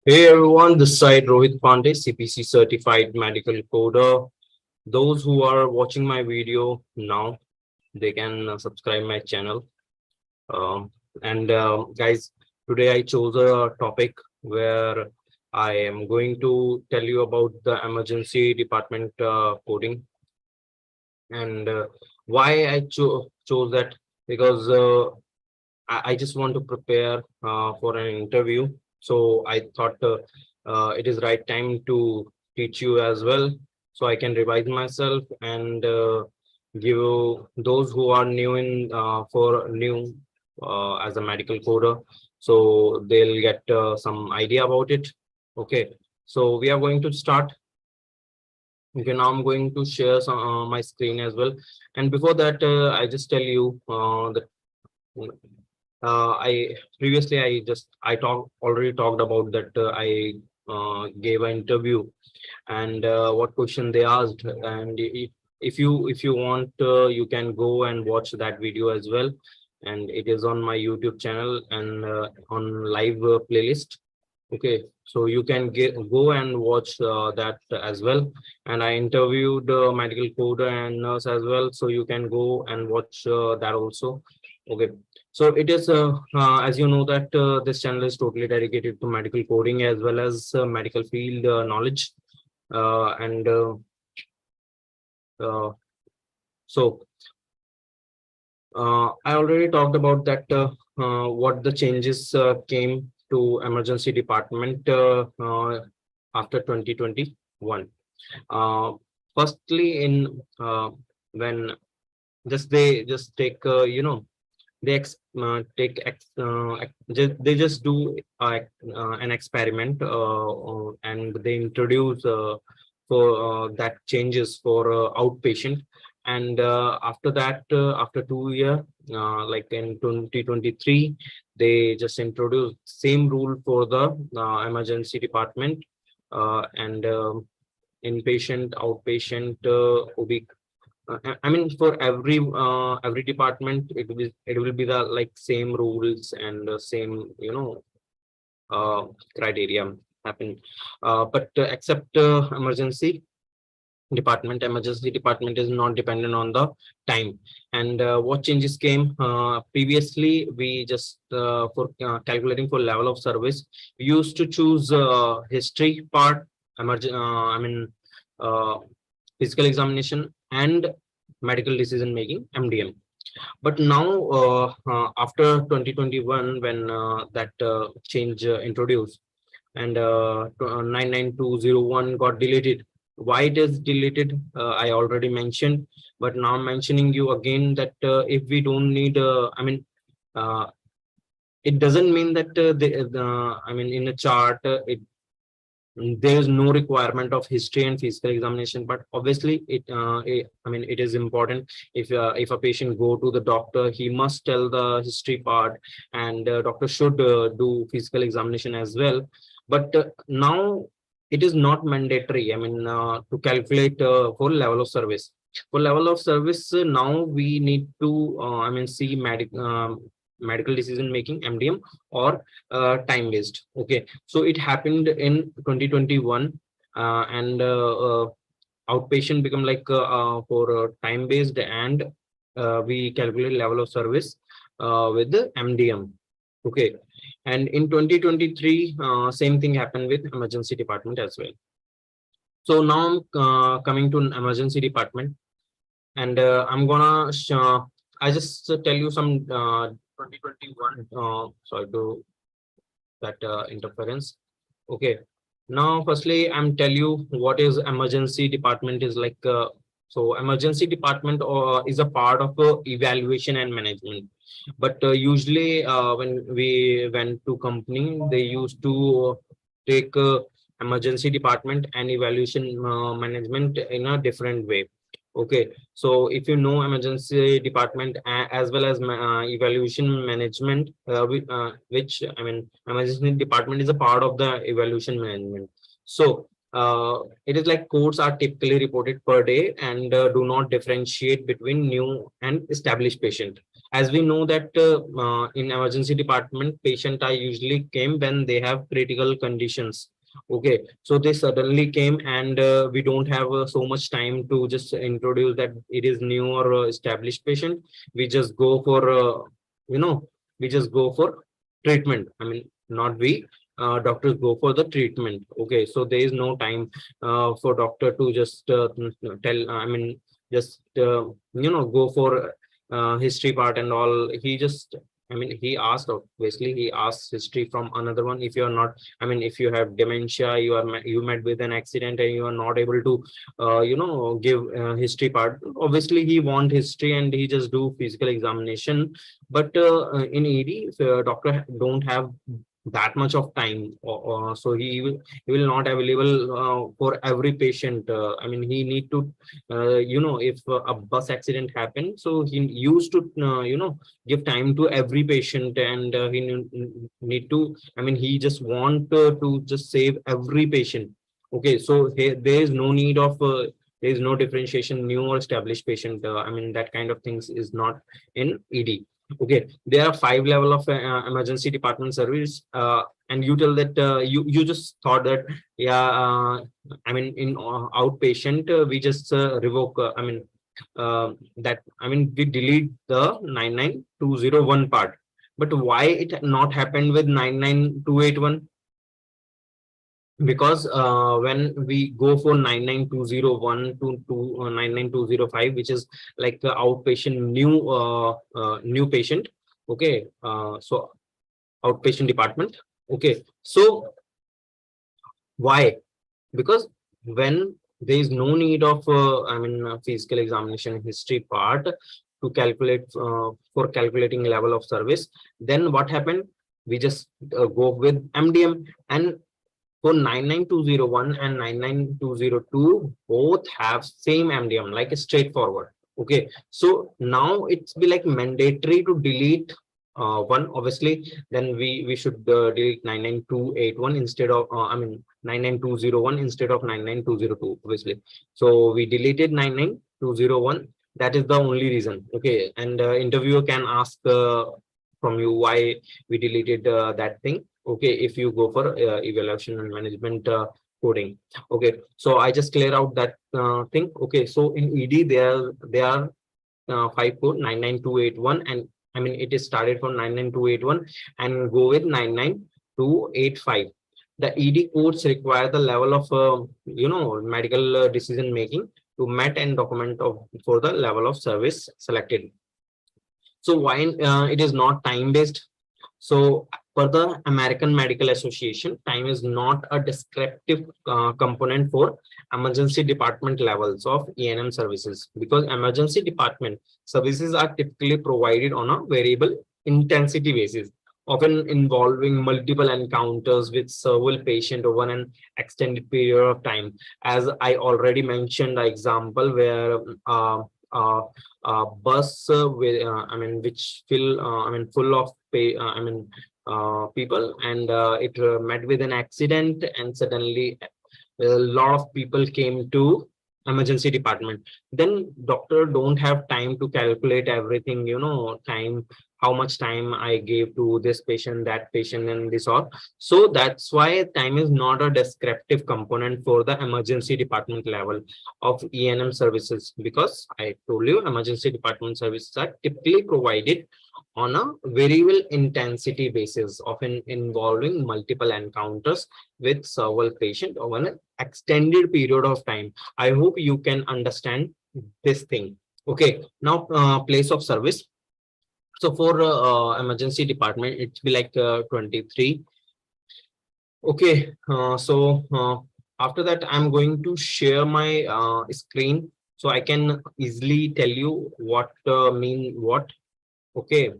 Hey everyone, this side Rohit Pandey, CPC certified medical coder. Those who are watching my video now, they can subscribe my channel. And guys, today I chose a topic where I am going to tell you about the emergency department coding and why I chose that because I just want to prepare for an interview. So I thought it is right time to teach you as well, so I can revise myself and give those who are new in for new as a medical coder, so they'll get some idea about it. Okay, so we are going to start. Okay, now I'm going to share some my screen as well. And before that, I just tell you that I previously I already talked about that I gave an interview and what question they asked, and if you want, you can go and watch that video as well, and it is on my YouTube channel and on live playlist. Okay, so you can go and watch that as well. And I interviewed medical coder and nurse as well, so you can go and watch that also. Okay, so it is as you know that this channel is totally dedicated to medical coding as well as medical field knowledge. And uh, so I already talked about that what the changes came to emergency department after 2021. Uh, Firstly, in when they just take they just do an experiment and they introduce for that changes for outpatient, and after that after 2 year, like in 2023, they just introduced same rule for the emergency department, and inpatient, outpatient, OB. I mean, for every department, it will be the like same rules and same criteria happen. But except emergency department is not dependent on the time. And what changes came previously, we just for calculating for level of service, we used to choose history part, I mean uh, physical examination and medical decision making, MDM. But now after 2021, when that change introduced, and 99201 got deleted. Why it is deleted, I already mentioned, but now I'm mentioning you again that if we don't need, uh, it doesn't mean that I mean, in a chart, there is no requirement of history and physical examination, but obviously I mean, it is important. If a patient go to the doctor, he must tell the history part, and doctor should do physical examination as well. But now it is not mandatory, I mean, to calculate for level of service. For level of service, now we need to I mean, see medical decision making, MDM, or time based. Okay, so it happened in 2021, and outpatient become like for time based, and we calculate level of service with the MDM. Okay, and in 2023, same thing happened with emergency department as well. So now I'm coming to an emergency department, and I'm gonna I just tell you some 2021. Sorry to that interference. Okay. Now, firstly, I'm tell you what is emergency department is like. So, emergency department is a part of evaluation and management. But usually, when we went to company, they used to take emergency department and evaluation management in a different way. Okay, so if you know emergency department as well as evaluation management, which I mean, emergency department is a part of the evaluation management. So it is like codes are typically reported per day and do not differentiate between new and established patient. As we know that in emergency department, patient are usually came when they have critical conditions. Okay, so they suddenly came, and we don't have so much time to just introduce that it is new or established patient. We just go for you know we just go for treatment. I mean, not we, doctors go for the treatment. Okay, so there is no time for doctor to just tell, I mean, just go for history part and all. He just, I mean, he asked, obviously he asked history from another one. If you're not, I mean, if you have dementia, you met with an accident and you are not able to give history part, obviously he want history and he just do physical examination. But in ED, if, doctor don't have that much of time, so he will not available for every patient. I mean, he need to if a bus accident happened, so he used to give time to every patient, and he need to, I mean, he just want to just save every patient. Okay, so there is no need of there is no differentiation, new or established patient. I mean, that kind of things is not in ED. Okay, there are 5 level of emergency department service, and you tell that you just thought that, yeah, I mean, in outpatient, we just revoke, I mean, that, I mean, we delete the 99201 part. But why it not happened with 99281? Because when we go for 99201 to 99205, which is like the outpatient new patient. Okay, so outpatient department. Okay, so why? Because when there is no need of I mean, physical examination history part to calculate for calculating level of service, then what happened? We just go with MDM. And for 99201 and 99202, both have same MDM, like a straightforward. Okay, so now it's be like mandatory to delete one, obviously. Then we should delete 99281 instead of I mean, 99201 instead of 99202, obviously. So we deleted 99201. That is the only reason. Okay, and interviewer can ask from you why we deleted that thing. Okay, if you go for evaluation and management coding. Okay, so I just clear out that thing. Okay, so in ED there are 5499281, and I mean, it is started from 99281 and go with 99285. The ED codes require the level of medical decision making to met and document of for the level of service selected. So why it is not time based? So, for the American Medical Association, time is not a descriptive component for emergency department levels of ENM services, because emergency department services are typically provided on a variable intensity basis, often involving multiple encounters with several patients over an extended period of time. As I already mentioned, the example where uh, bus with I mean, which fill I mean, full of people, and it met with an accident, and suddenly a lot of people came to emergency department. Then doctor don't have time to calculate everything, time, how much time I gave to this patient, that patient, and this all. So that's why time is not a descriptive component for the emergency department level of ENM services, because I told you emergency department services are typically provided on a variable intensity basis, often involving multiple encounters with several patients over an extended period of time. I hope you can understand this thing. Okay, now place of service. So for emergency department, it's be like 23. Okay, so after that, I'm going to share my screen so I can easily tell you what mean what. Okay,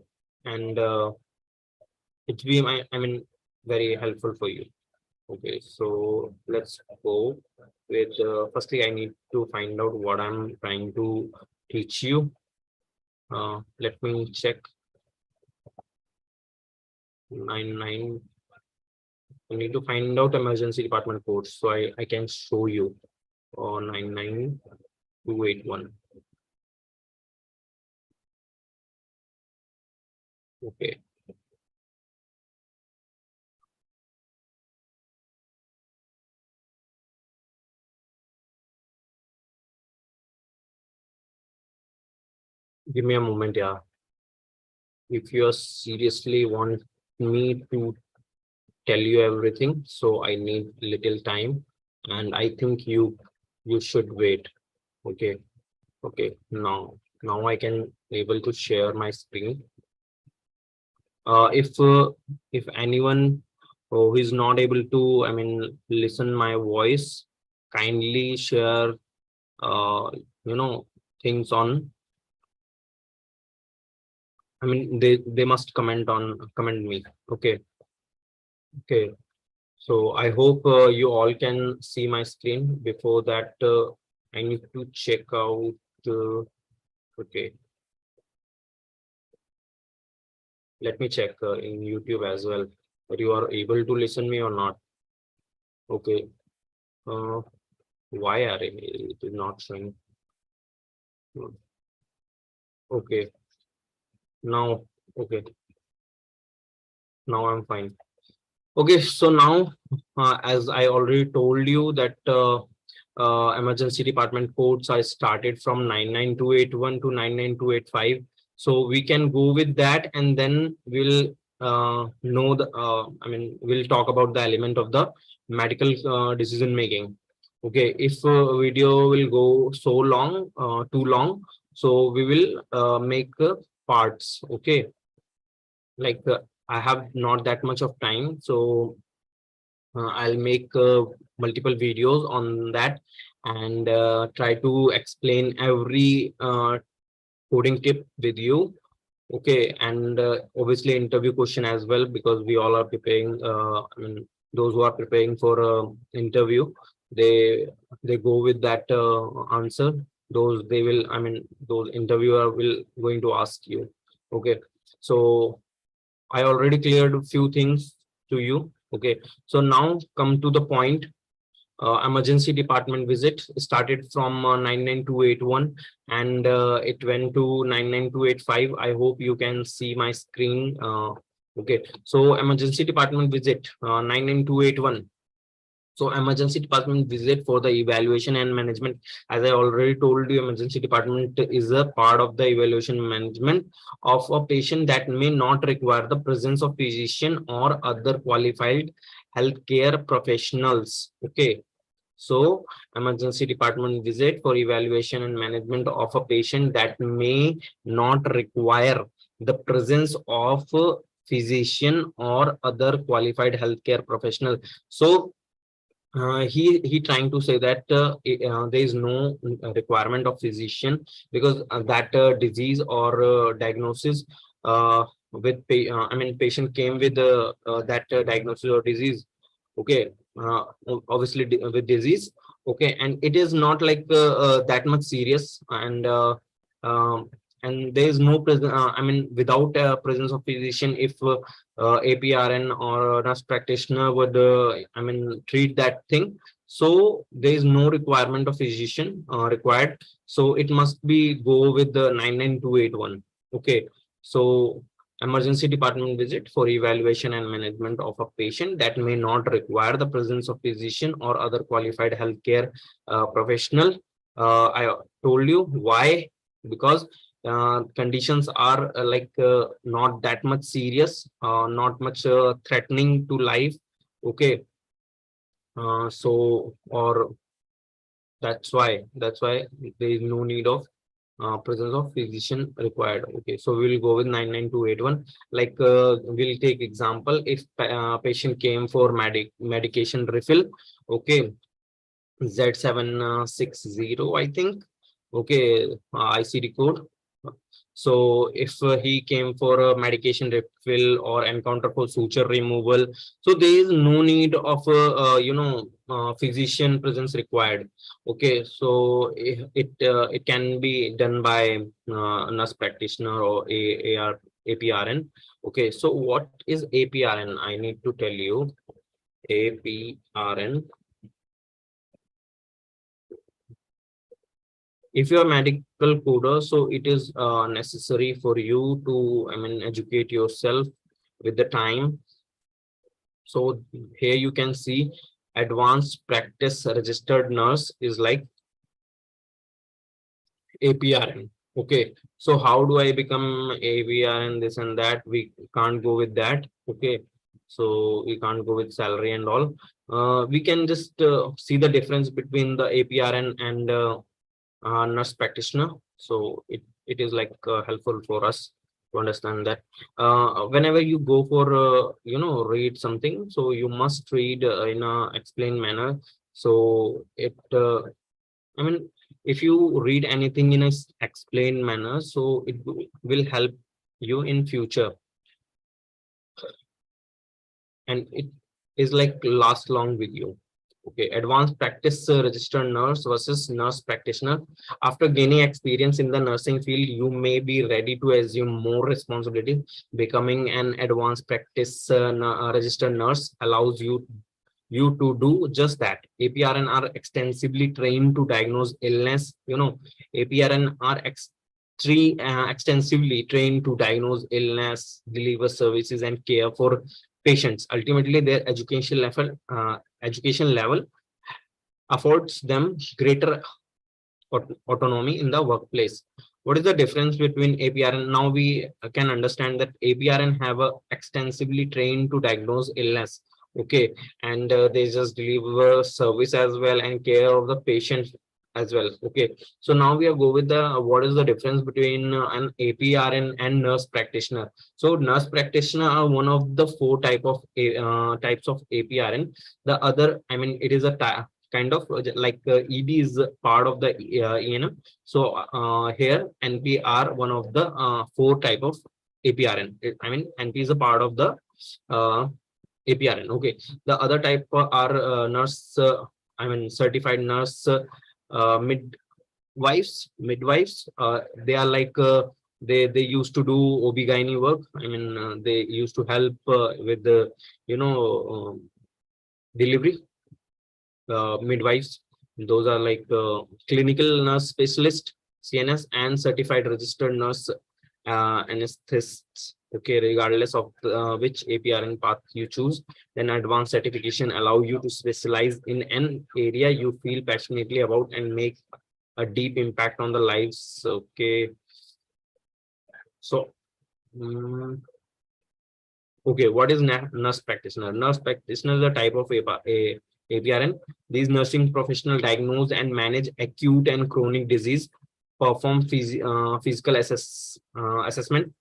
and it be my, I mean, very helpful for you. Okay, so let's go with firstly, I need to find out what I'm trying to teach you. Let me check 99. I need to find out emergency department codes so I can show you 99281. Okay. Give me a moment, yeah. If you seriously want me to tell you everything, so I need little time, and I think you should wait. Okay. Okay. Now I can able to share my screen. If anyone who is not able to, I mean, listen my voice, kindly share uh you know things on, I mean, they must comment me. Okay. Okay. So I hope you all can see my screen. Before that, I need to check out. Okay, let me check in YouTube as well. That you are able to listen me or not. Okay. Uh, why are it is not showing? Okay. Now, okay. Now I'm fine. Okay. So now, as I already told you that emergency department codes I started from 99281 to 99285. So we can go with that, and then we'll know the I mean, we'll talk about the element of the medical decision making. Okay, if video will go so long, too long, so we will make parts. Okay, like I have not that much of time, so I'll make multiple videos on that, and try to explain every coding tip with you. Okay, and obviously interview question as well, because we all are preparing. I mean, those who are preparing for interview, they they go with that answer. Those they will. I mean, those interviewer will going to ask you. Okay, so I already cleared a few things to you. Okay, so now come to the point. Emergency department visit started from 99281, and it went to 99285. I hope you can see my screen. Okay, so emergency department visit 99281. So emergency department visit for the evaluation and management. As I already told you, emergency department is a part of the evaluation management of a patient that may not require the presence of physician or other qualified healthcare professionals. Okay. So emergency department visit for evaluation and management of a patient that may not require the presence of a physician or other qualified healthcare professional. So he trying to say that there is no requirement of physician, because that disease or diagnosis I mean, patient came with that diagnosis or disease. Okay. Obviously with disease. Okay, and it is not like that much serious, um, and there is no present, I mean, without presence of physician, if APRN or nurse practitioner would I mean, treat that thing, so there is no requirement of physician required, so it must be go with the 99281. Okay, so emergency department visit for evaluation and management of a patient that may not require the presence of physician or other qualified healthcare professional. I told you why, because conditions are not that much serious, not much threatening to life. Okay, so or that's why there is no need of presence of physician required. Okay, so we'll go with 99281. Like we'll take example, if patient came for medication refill. Okay, Z760, I think. Okay, ICD code. So if he came for a medication refill or encounter for suture removal, so there is no need of physician presence required. Okay, so it can be done by nurse practitioner or APRN. Okay, so what is APRN? I need to tell you. APRN. if you're a medical coder, so it is necessary for you to, I mean, educate yourself with the time. So here you can see advanced practice registered nurse is like APRN. Okay, so how do I become APRN, this and that? We can't go with that. Okay, so we can't go with salary and all. We can just see the difference between the APRN and nurse practitioner. So it is like helpful for us to understand that whenever you go for read something, so you must read in a explained manner. So it I mean, if you read anything in a explained manner, so it will help you in future, and it is like last long with you. Okay, advanced practice registered nurse versus nurse practitioner. After gaining experience in the nursing field, you may be ready to assume more responsibility. Becoming an advanced practice registered nurse allows you to do just that. APRN are extensively trained to diagnose illness. APRN are extensively trained to diagnose illness, deliver services, and care for patients. Ultimately, their education level affords them greater autonomy in the workplace. What is the difference between APRN? Now we can understand that APRN have a extensively trained to diagnose illness. Okay, and they just deliver service as well and care of the patient as well. Okay, so now we are go with the what is the difference between an APRN and nurse practitioner. So nurse practitioner are one of the four types of APRN. The other, I mean, it is a kind of like ED is part of the ENM. So here NP are one of the four type of APRN. I mean, NP is a part of the uh, APRN. Okay, the other type are nurse. I mean, certified nurse midwives. They are like they used to do OB-GYN work. I mean, they used to help with the you know delivery. Midwives. Those are like clinical nurse specialist, CNS, and certified registered nurse anesthetists. Okay, regardless of which APRN path you choose, then advanced certification allow you to specialize in an area you feel passionately about and make a deep impact on the lives. Okay, so okay, what is nurse practitioner? Nurse practitioner is a type of APRN. These nursing professionals diagnose and manage acute and chronic disease, perform physical assessment,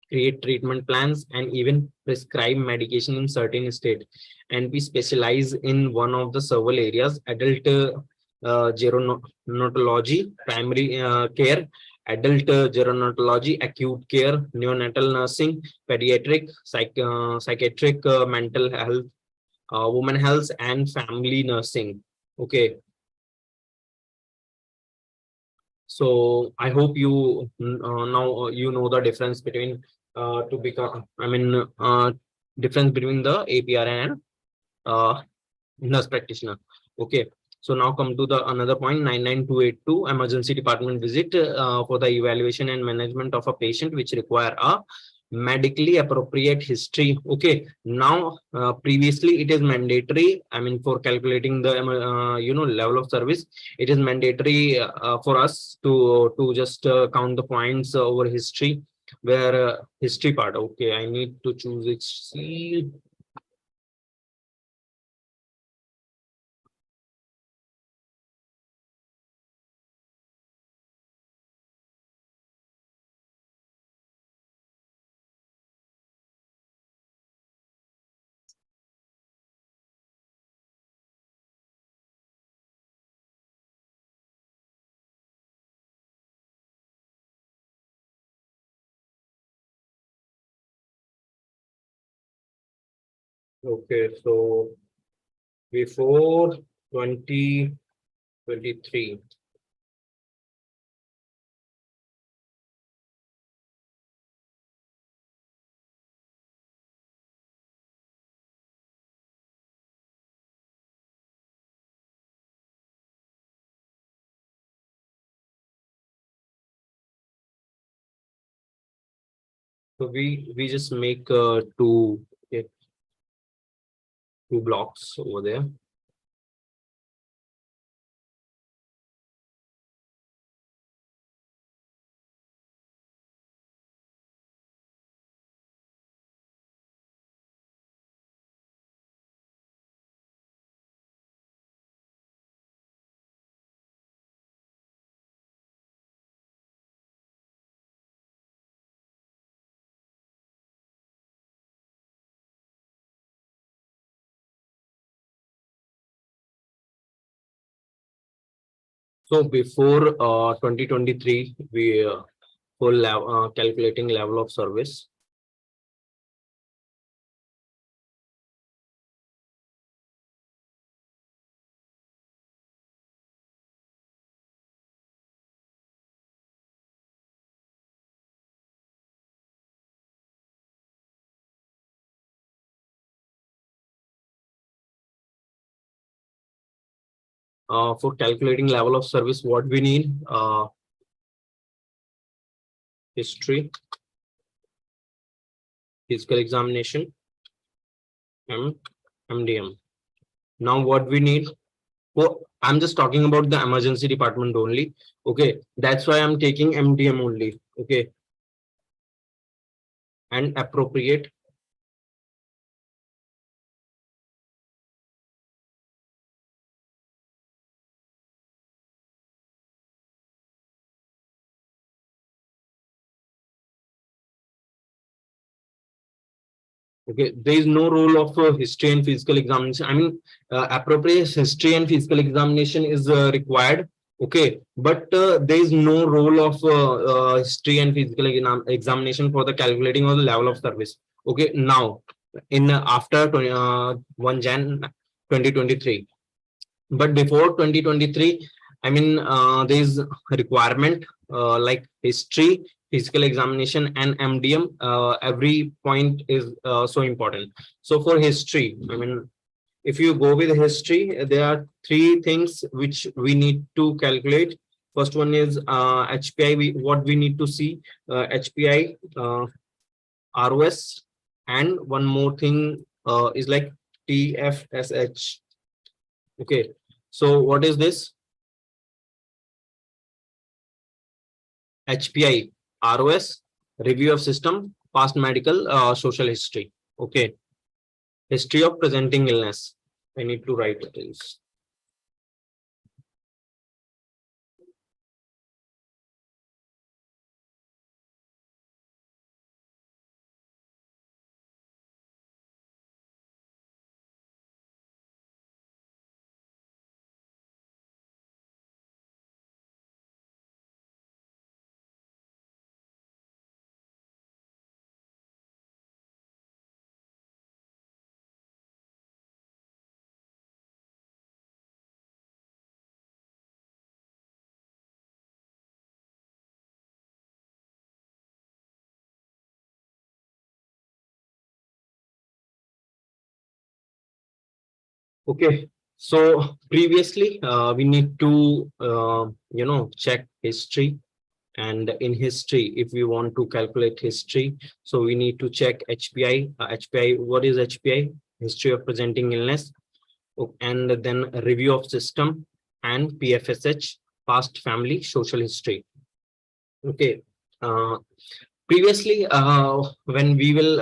create treatment plans, and even prescribe medication in certain state. And we specialize in one of the several areas: adult gerontology, primary care, adult gerontology, acute care, neonatal nursing, pediatric, psychiatric, mental health, women health, and family nursing. Okay, so I hope you now you know the difference between to become. I mean, difference between the APRN and nurse practitioner. Okay. So now come to the another point, 99282 emergency department visit for the evaluation and management of a patient which require a medically appropriate history. Okay. Now previously it is mandatory. I mean, for calculating the level of service, it is mandatory for us to just count the points over history, where history part. Okay, I need to choose it. See. Okay, so before 2023. So we just make okay, two blocks over there. So before 2023, we for calculating level of service. For calculating level of service, what we need, history, physical examination, MDM. Now what we need, oh, I'm just talking about the emergency department only. Okay, that's why I'm taking MDM only. Okay, and appropriate. Okay, there is no role of history and physical examination. I mean, appropriate history and physical examination is required. Okay, but there is no role of history and physical examination for the calculating of the level of service. Okay, now in after 1 Jan 2023, but before 2023, I mean, there is requirement like history, physical examination, and MDM. Every point is so important. So for history, I mean, if you go with history, there are three things which we need to calculate. First one is HPI. What we need to see, HPI, ROS, and one more thing is like TFSH. Okay, so what is this? HPI, ROS, review of system, past medical, social history. Okay, history of presenting illness. I need to write it. Okay, so previously we need to check history, and in history, if we want to calculate history, so we need to check HPI. HPI, what is HPI? History of presenting illness. And then a review of system, and PFSH, past family social history. Okay. Previously, when we will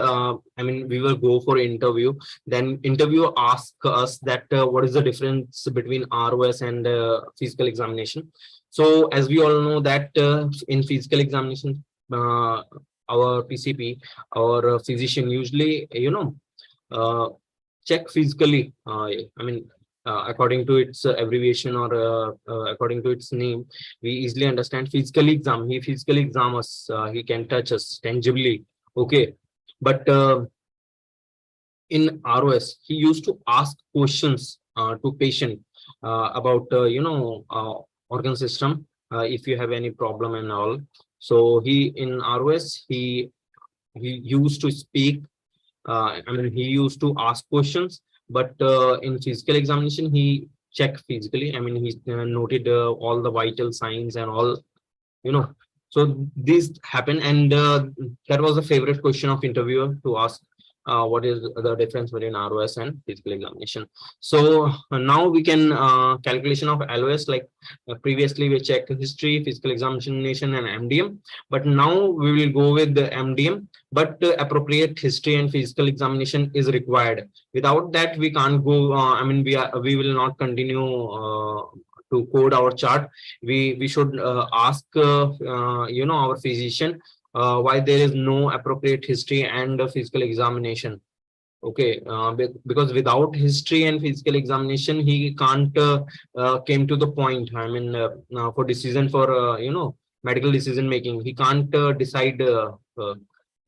I mean, we will go for interview, then interview ask us that what is the difference between ROS and physical examination. So as we all know that in physical examination, our PCP, our physician usually uh, check physically. I mean, according to its abbreviation, or according to its name, we easily understand physical exam. He physically exam us. He can touch us tangibly. Okay, but in ROS, he used to ask questions to patient about organ system, if you have any problem and all. So he in ROS, he used to speak, I mean, he used to ask questions, but in physical examination, he checked physically. I mean, he noted all the vital signs and all, you know. So these happen, and that was a favorite question of interviewer to ask. What is the difference between ROS and physical examination? So now we can calculation of LOS, like previously we checked history, physical examination, and MDM, but now we will go with the MDM. But appropriate history and physical examination is required. Without that, we can't go. I mean, we will not continue to code our chart. We should ask our physician why there is no appropriate history and physical examination. Okay, because without history and physical examination, he can't came to the point. I mean, for decision for medical decision making, he can't decide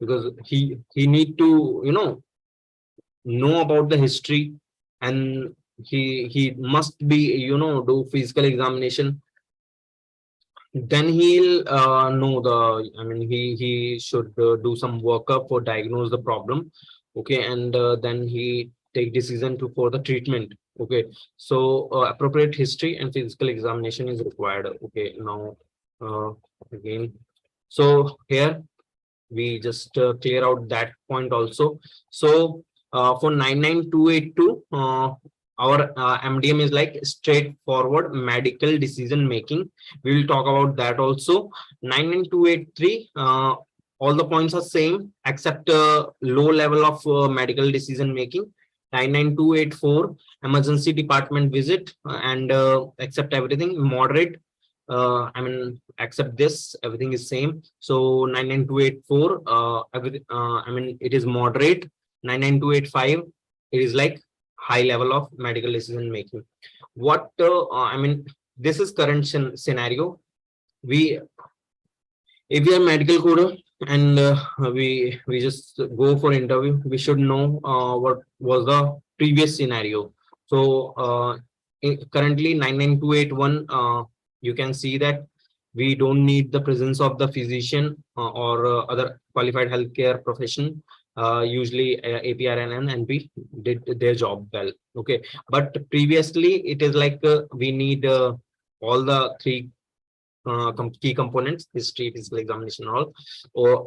because he need to know about the history, and he must be do physical examination. Then he'll know the, I mean, he should do some workup for diagnose the problem. Okay, and then he take decision to for the treatment. Okay, so appropriate history and physical examination is required. Okay, now uh, again, so here we just clear out that point also. So for 99282, our MDM is like straightforward medical decision making. We will talk about that also. 99283, all the points are same except low level of medical decision making. 99284, emergency department visit and accept everything. Moderate, I mean, accept this, everything is same. So 99284, I mean, it is moderate. 99285, it is like high level of medical decision making. What I mean, this is current scenario. We, if we are medical coder and we just go for interview, we should know what was the previous scenario. So currently 99281, you can see that we don't need the presence of the physician or other qualified healthcare profession. Usually APR and NP did their job well. Okay, but previously it is like we need all the three key components: history, physical examination, all.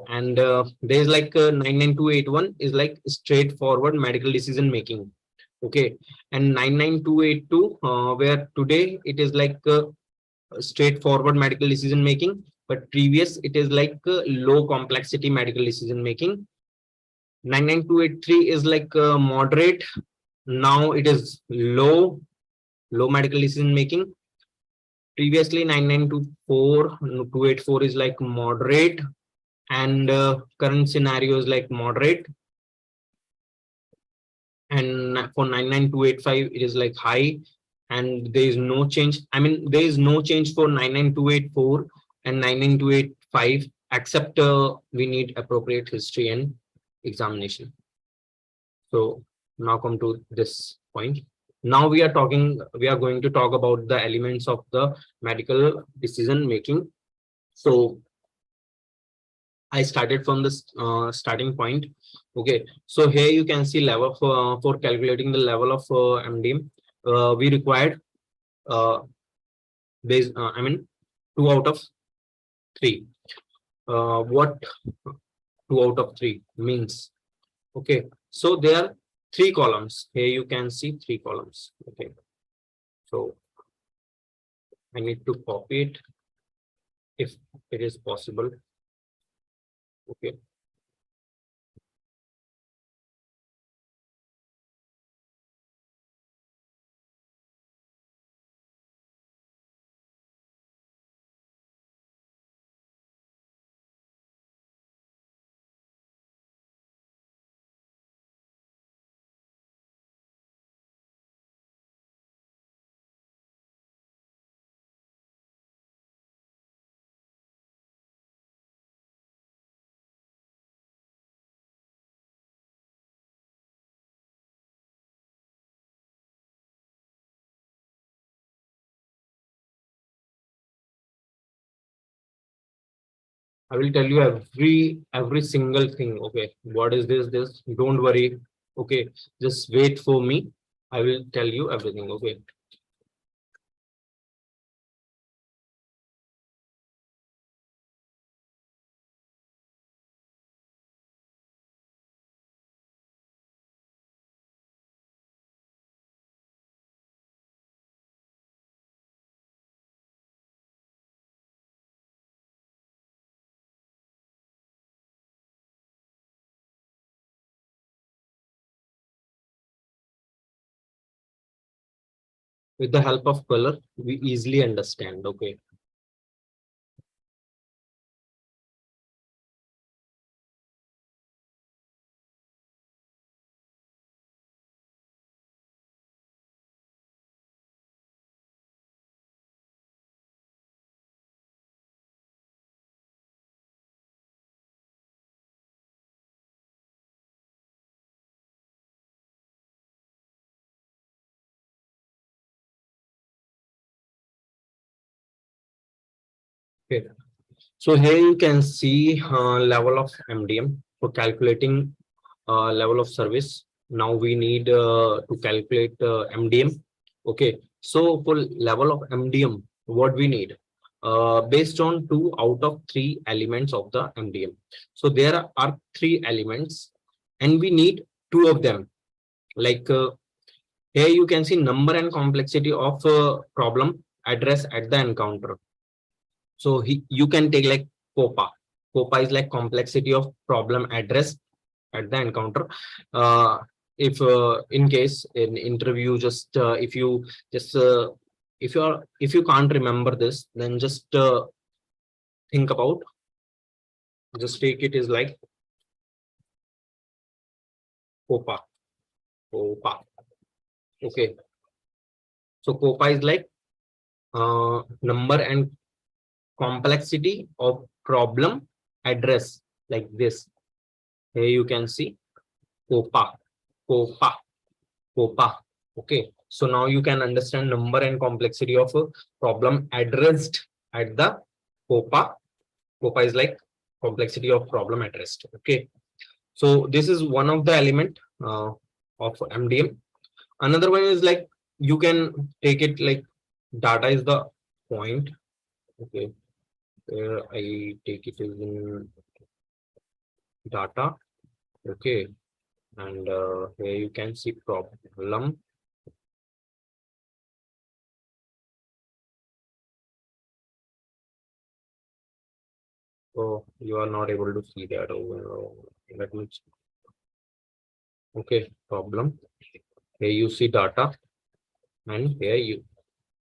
And there's like 99281 is like straightforward medical decision making. Okay, and 99282, where today it is like straightforward medical decision making, but previous it is like low complexity medical decision making. 99283 is like moderate, now it is low medical decision making. Previously 9924 284 is like moderate, and current scenario is like moderate. And for 99285 it is like high, and there is no change. I mean, there is no change for 99284 and 99285 except we need appropriate history and examination. So now come to this point. Now we are going to talk about the elements of the medical decision making. So I started from this starting point. Okay, so here you can see level for calculating the level of MDM. We required I mean 2 out of 3. What 2 out of 3 means? Okay, so there are 3 columns. Here you can see 3 columns. Okay, so I need to copy it if it is possible. Okay. I will tell you every single thing. Okay, what is this? This, don't worry. Okay, just wait for me. I will tell you everything. Okay. with the help of color, we easily understand. Okay. Okay. So here you can see level of MDM for calculating level of service. Now we need to calculate MDM. Okay. So for level of MDM, what we need? Based on 2 out of 3 elements of the MDM. So there are 3 elements and we need 2 of them. Like here you can see number and complexity of problem address at the encounter. So you can take like COPA. COPA is like complexity of problem address at the encounter. If in case in interview, just if you just if you can't remember this, then just think about, just take it is like COPA. COPA. Okay. So COPA is like number and complexity of problem address, like this. Here you can see COPA, COPA, COPA. Okay. So now you can understand number and complexity of a problem addressed at the COPA. COPA is like complexity of problem addressed. Okay. So this is one of the element of MDM. Another one is like you can take it like data is the point. Okay. I take it as in data. Okay. And here you can see problem. So you are not able to see that over. Let me. Okay, problem. Here you see data, and here you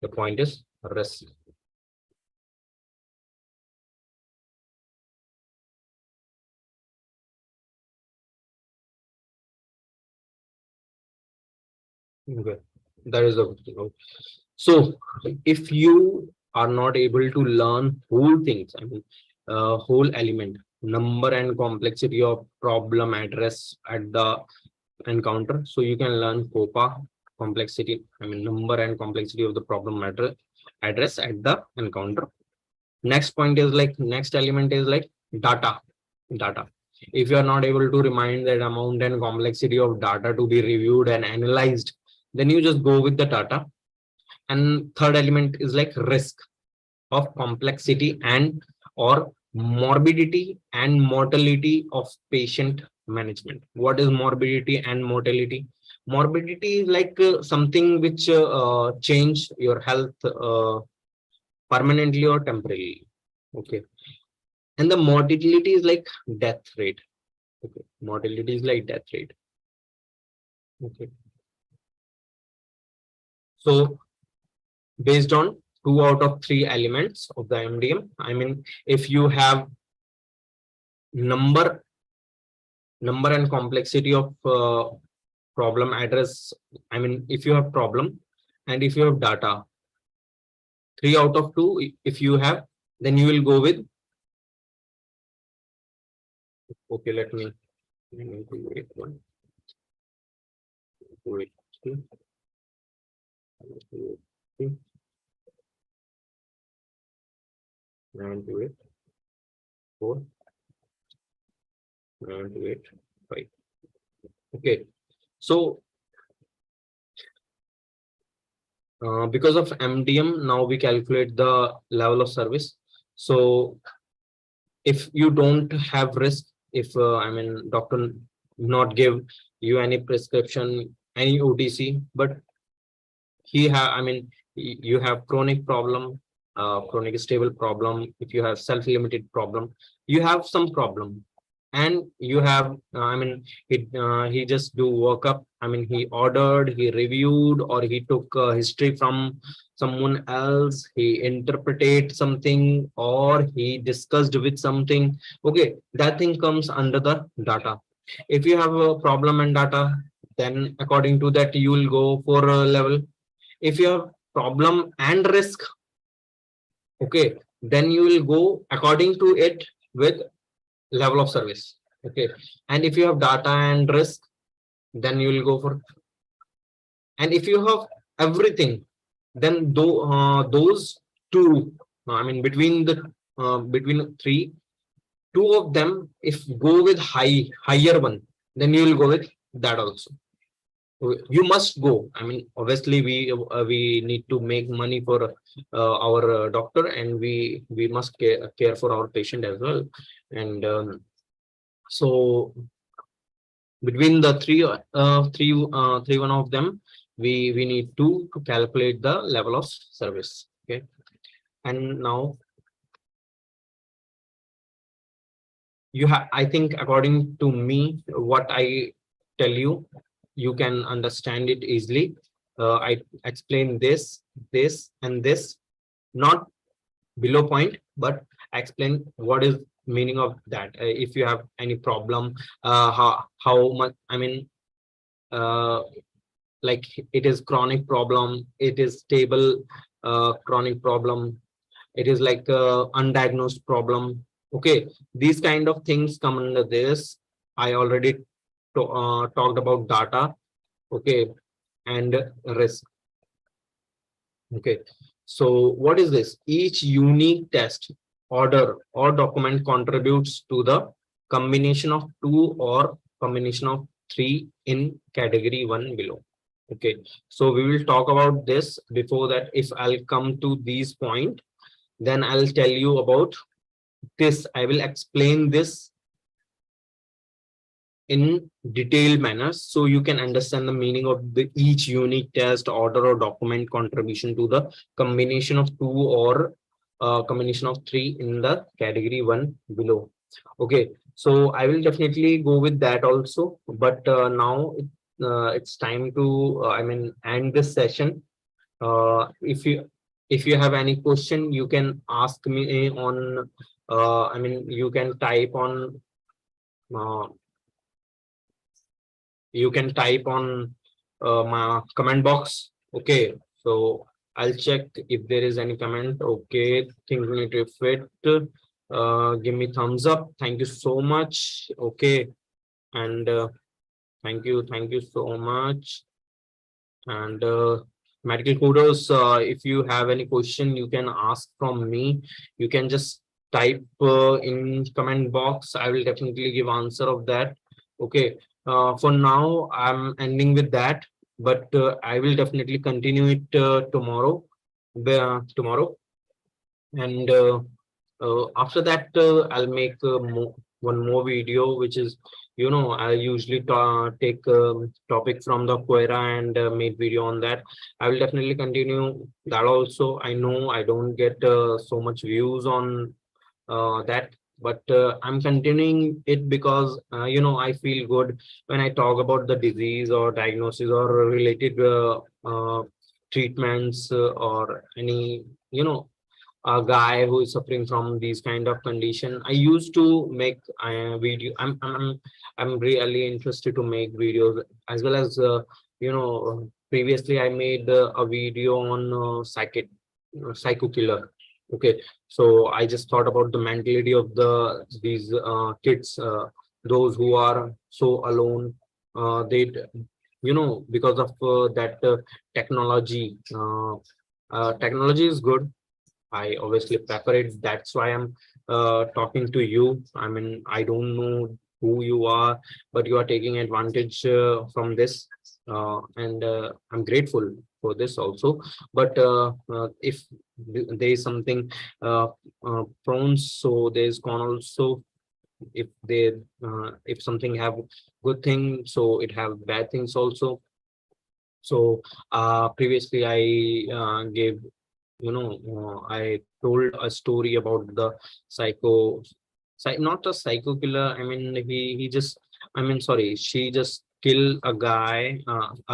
the point is rest. Okay, that is the thing. So if you are not able to learn whole things, I mean, whole element, number and complexity of problem address at the encounter, so you can learn COPA complexity, I mean, number and complexity of the problem address at the encounter. Next point is like next element is like data. Data. If you are not able to remind that amount and complexity of data to be reviewed and analyzed, then you just go with the data. And third element is like risk of complexity and or morbidity and mortality of patient management. What is morbidity and mortality? Morbidity is like something which change your health permanently or temporarily. Okay. And the mortality is like death rate. Okay. Mortality is like death rate. Okay. So based on 2 out of 3 elements of the MDM, I mean, if you have number and complexity of problem address, I mean, if you have problem and if you have data, 3 out of 2, if you have, then you will go with. Okay, let me do it one. Do it two. Do it three. And do it 4. And do it 5. Okay, so because of MDM, now we calculate the level of service. So if you don't have risk, if I mean doctor not give you any prescription, any OTC, but he have, I mean, you have chronic problem, chronic stable problem, if you have self-limited problem, you have some problem, and you have, I mean, he just do workup I mean, he ordered, he reviewed, or he took history from someone else, he interpreted something, or he discussed with something. Okay, that thing comes under the data. If you have a problem and data, then according to that, you will go for a level. If you have problem and risk, okay, then you will go according to it with level of service. Okay, and if you have data and risk, then you will go for, and if you have everything, then those two, I mean between three, two of them, if go with higher one, then you will go with that also. You must go, I mean obviously we need to make money for our doctor, and we must care for our patient as well. And so between the three one of them, we need to calculate the level of service. Okay, and now you have, I think according to me, what I tell you, you can understand it easily. I explain this and this, not below point, but explain what is meaning of that. If you have any problem, how much, I mean, uh, like it is chronic problem, it is stable chronic problem, it is like undiagnosed problem. Okay, these kind of things come under this. I already talked about data. Okay, and risk. Okay, so what is this? Each unique test, order, or document contributes to the combination of two or combination of three in category one below. Okay, so we will talk about this. Before that, if I'll come to these point, then I'll tell you about this. I will explain this in detailed manner, so you can understand the meaning of the each unique test, order, or document contribution to the combination of two or combination of three in the category one below. Okay, so I will definitely go with that also, but now it's time to I mean end this session. If you have any question, you can ask me on I mean you can type on uh, you can type on my comment box. Okay, so I'll check if there is any comment. Okay, things need to fit. Give me thumbs up. Thank you so much. Okay, and thank you so much. And medical kudos. If you have any question, you can ask from me. You can just type in comment box. I will definitely give answer of that. Okay, for now I'm ending with that, but I will definitely continue it tomorrow. Tomorrow, and after that I'll make one more video, which is, you know, I usually take topic from the Quora and make video on that. I will definitely continue that also. I know I don't get so much views on that, but I'm continuing it because you know, I feel good when I talk about the disease or diagnosis or related treatments or any, you know, a guy who is suffering from these kind of condition. I used to make video. I'm really interested to make videos, as well as you know, previously I made a video on psycho killer. Okay, so I just thought about the mentality of these kids, those who are so alone. They, you know, because of that technology. Technology is good. I obviously prefer it. That's why I'm talking to you. I mean, I don't know who you are, but you are taking advantage from this, and I'm grateful for this also. But if there is something prone, so there's gone also. If they if something have good thing, so it have bad things also. So previously I gave, you know, I told a story about the not a psycho killer. I mean, he just, I mean, sorry, she just kill a guy,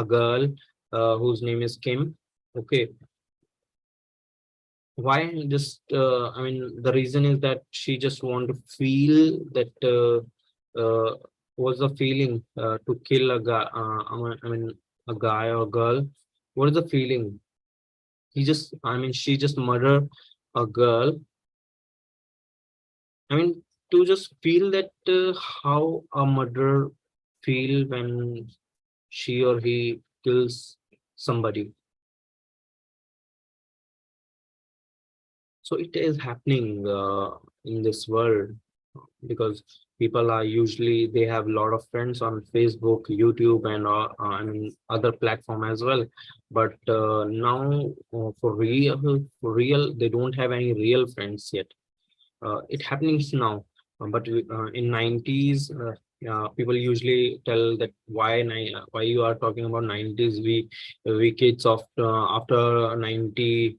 a girl whose name is Kim. Okay, why? Just I mean, the reason is that she just want to feel that what's the feeling to kill a guy, I mean a guy or girl. What is the feeling? He just, I mean, she just murder a girl. I mean, to just feel that how a murderer feel when she or he kills somebody. So it is happening in this world, because people are usually, they have a lot of friends on Facebook, YouTube, and I mean other platform as well. But now for real, they don't have any real friends yet. It happens now. But in 90s, people usually tell that why you are talking about 90s. We kids of after 90s,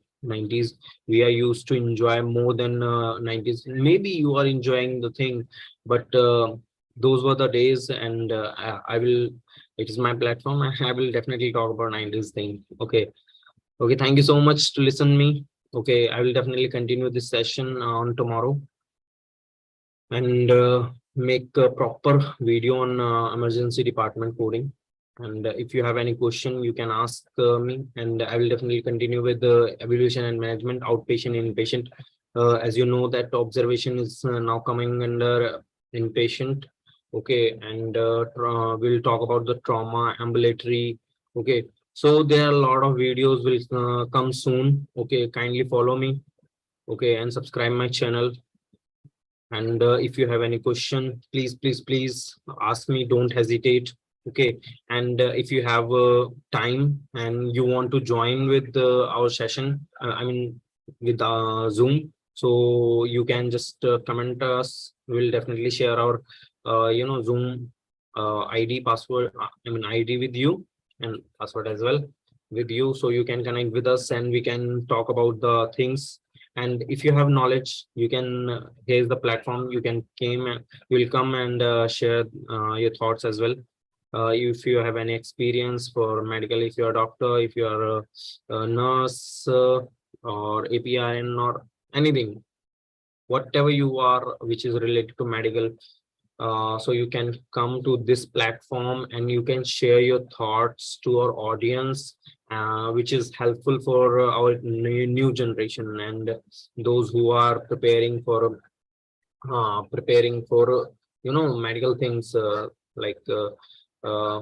we are used to enjoy more than 90s. Maybe you are enjoying the thing, but those were the days, and I will. It is my platform. I will definitely talk about 90s thing. Okay. Okay. Thank you so much to listen me. Okay, I will definitely continue this session on tomorrow, and make a proper video on emergency department coding. And if you have any question, you can ask me, and I will definitely continue with the evaluation and management, outpatient and inpatient. As you know that observation is now coming under inpatient. Okay, and we'll talk about the trauma, ambulatory. Okay, so there are a lot of videos will come soon. Okay, kindly follow me. Okay, and subscribe my channel. And if you have any question, please ask me. Don't hesitate. Okay. And if you have time and you want to join with our session, I mean with Zoom, so you can just comment us. We'll definitely share our Zoom ID, password, I mean ID with you, and password as well with you, so you can connect with us and we can talk about the things. And if you have knowledge, you can here's the platform. You can came and you will come and share your thoughts as well. If you have any experience for medical, if you're a doctor, if you're a nurse, or APIN or anything, whatever you are which is related to medical, so you can come to this platform and you can share your thoughts to our audience, which is helpful for our new generation, and those who are preparing for medical things, like uh,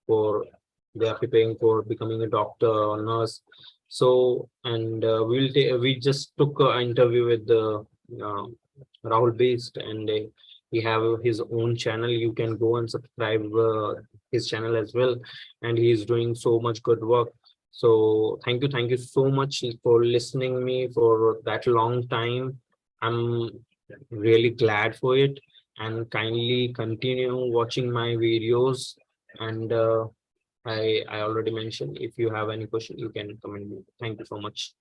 for they are preparing for becoming a doctor or nurse. So, and we just took an interview with the uh, Rahul Beast, and he have his own channel. You can go and subscribe his channel as well, and he is doing so much good work. So thank you so much for listening me for that long time. I'm really glad for it, and kindly continue watching my videos. And I already mentioned, if you have any question, you can comment me. Thank you so much.